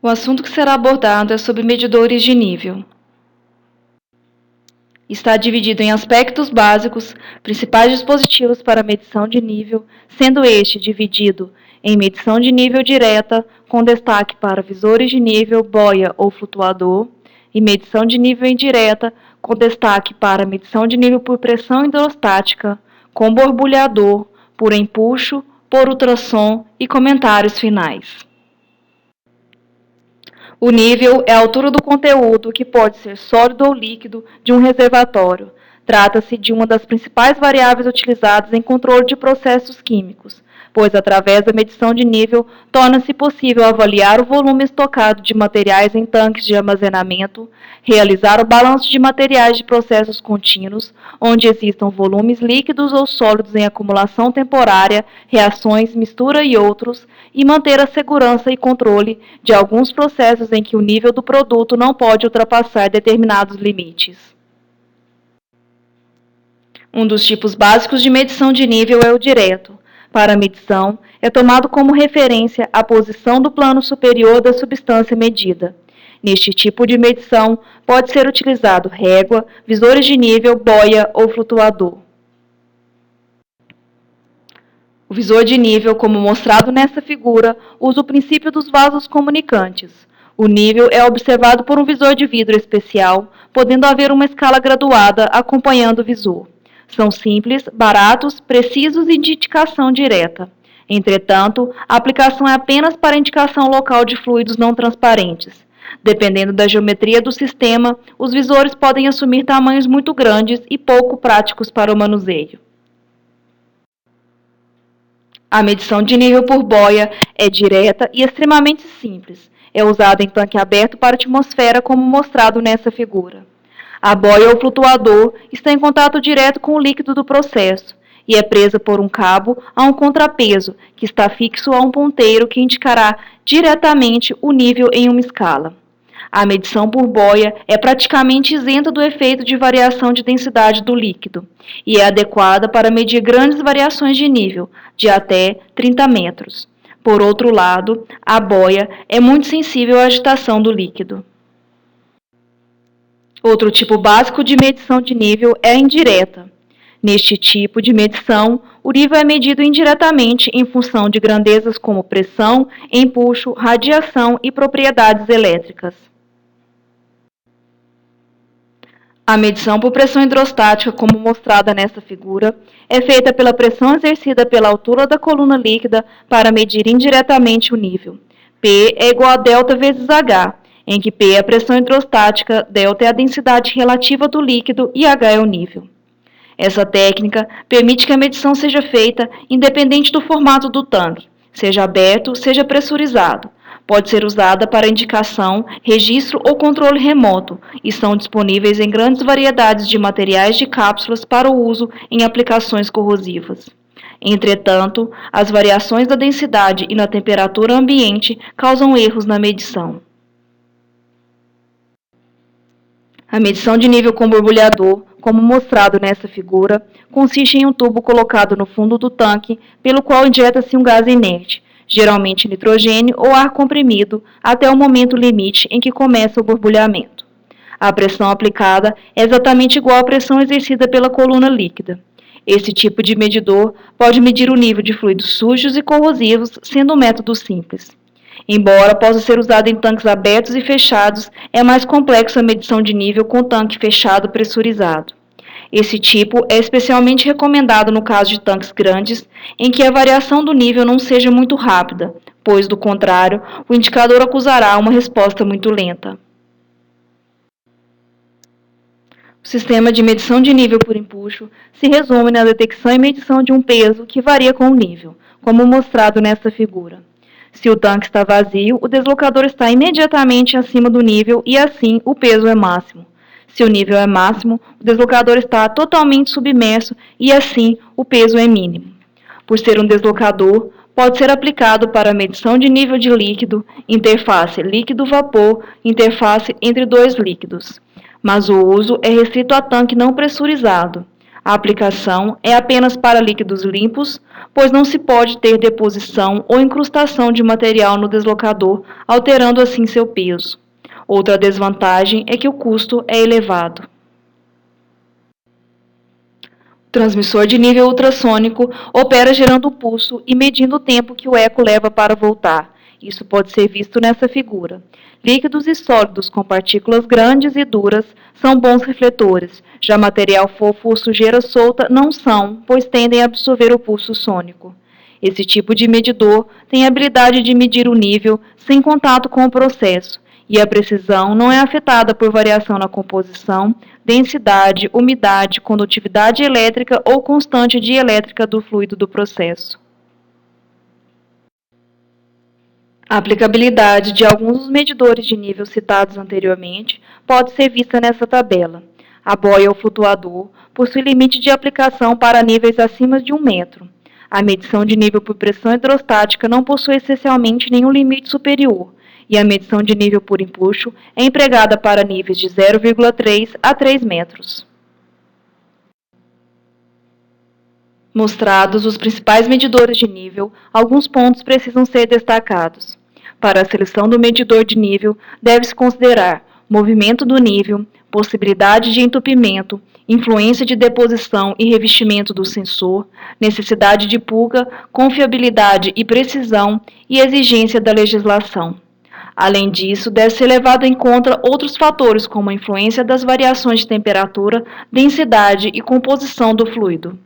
O assunto que será abordado é sobre medidores de nível. Está dividido em aspectos básicos, principais dispositivos para medição de nível, sendo este dividido em medição de nível direta, com destaque para visores de nível, boia ou flutuador, e medição de nível indireta, com destaque para medição de nível por pressão hidrostática, com borbulhador, por empuxo, por ultrassom e comentários finais. O nível é a altura do conteúdo, que pode ser sólido ou líquido, de um reservatório. Trata-se de uma das principais variáveis utilizadas em controle de processos químicos, pois através da medição de nível torna-se possível avaliar o volume estocado de materiais em tanques de armazenamento, realizar o balanço de materiais de processos contínuos, onde existam volumes líquidos ou sólidos em acumulação temporária, reações, mistura e outros, e manter a segurança e controle de alguns processos em que o nível do produto não pode ultrapassar determinados limites. Um dos tipos básicos de medição de nível é o direto. Para a medição, é tomado como referência a posição do plano superior da substância medida. Neste tipo de medição, pode ser utilizado régua, visores de nível, boia ou flutuador. O visor de nível, como mostrado nesta figura, usa o princípio dos vasos comunicantes. O nível é observado por um visor de vidro especial, podendo haver uma escala graduada acompanhando o visor. São simples, baratos, precisos e de indicação direta. Entretanto, a aplicação é apenas para indicação local de fluidos não transparentes. Dependendo da geometria do sistema, os visores podem assumir tamanhos muito grandes e pouco práticos para o manuseio. A medição de nível por boia é direta e extremamente simples. É usada em tanque aberto para a atmosfera, como mostrado nessa figura. A boia ou flutuador está em contato direto com o líquido do processo e é presa por um cabo a um contrapeso, que está fixo a um ponteiro que indicará diretamente o nível em uma escala. A medição por boia é praticamente isenta do efeito de variação de densidade do líquido e é adequada para medir grandes variações de nível, de até 30 metros. Por outro lado, a boia é muito sensível à agitação do líquido. Outro tipo básico de medição de nível é a indireta. Neste tipo de medição, o nível é medido indiretamente em função de grandezas como pressão, empuxo, radiação e propriedades elétricas. A medição por pressão hidrostática, como mostrada nesta figura, é feita pela pressão exercida pela altura da coluna líquida para medir indiretamente o nível. P é igual a delta vezes H, em que P é a pressão hidrostática, delta é a densidade relativa do líquido e H é o nível. Essa técnica permite que a medição seja feita independente do formato do tanque, seja aberto, seja pressurizado. Pode ser usada para indicação, registro ou controle remoto e são disponíveis em grandes variedades de materiais de cápsulas para o uso em aplicações corrosivas. Entretanto, as variações da densidade e na temperatura ambiente causam erros na medição. A medição de nível com borbulhador, como mostrado nessa figura, consiste em um tubo colocado no fundo do tanque, pelo qual injeta-se um gás inerte, geralmente nitrogênio ou ar comprimido, até o momento limite em que começa o borbulhamento. A pressão aplicada é exatamente igual à pressão exercida pela coluna líquida. Esse tipo de medidor pode medir o nível de fluidos sujos e corrosivos, sendo um método simples. Embora possa ser usado em tanques abertos e fechados, é mais complexa a medição de nível com tanque fechado pressurizado. Esse tipo é especialmente recomendado no caso de tanques grandes, em que a variação do nível não seja muito rápida, pois, do contrário, o indicador acusará uma resposta muito lenta. O sistema de medição de nível por empuxo se resume na detecção e medição de um peso que varia com o nível, como mostrado nesta figura. Se o tanque está vazio, o deslocador está imediatamente acima do nível e, assim, o peso é máximo. Se o nível é máximo, o deslocador está totalmente submerso e, assim, o peso é mínimo. Por ser um deslocador, pode ser aplicado para a medição de nível de líquido, interface líquido-vapor, interface entre dois líquidos. Mas o uso é restrito a tanque não pressurizado. A aplicação é apenas para líquidos limpos, pois não se pode ter deposição ou incrustação de material no deslocador, alterando assim seu peso. Outra desvantagem é que o custo é elevado. O transmissor de nível ultrassônico opera gerando pulso e medindo o tempo que o eco leva para voltar. Isso pode ser visto nessa figura. Líquidos e sólidos com partículas grandes e duras são bons refletores, já material fofo ou sujeira solta não são, pois tendem a absorver o pulso sônico. Esse tipo de medidor tem a habilidade de medir o nível sem contato com o processo, e a precisão não é afetada por variação na composição, densidade, umidade, condutividade elétrica ou constante dielétrica do fluido do processo. A aplicabilidade de alguns dos medidores de nível citados anteriormente pode ser vista nessa tabela. A boia ou flutuador possui limite de aplicação para níveis acima de 1 metro. A medição de nível por pressão hidrostática não possui essencialmente nenhum limite superior, e a medição de nível por empuxo é empregada para níveis de 0,3 a 3 metros. Mostrados os principais medidores de nível, alguns pontos precisam ser destacados. Para a seleção do medidor de nível, deve-se considerar movimento do nível, possibilidade de entupimento, influência de deposição e revestimento do sensor, necessidade de pulga, confiabilidade e precisão e exigência da legislação. Além disso, deve ser levado em conta outros fatores como a influência das variações de temperatura, densidade e composição do fluido.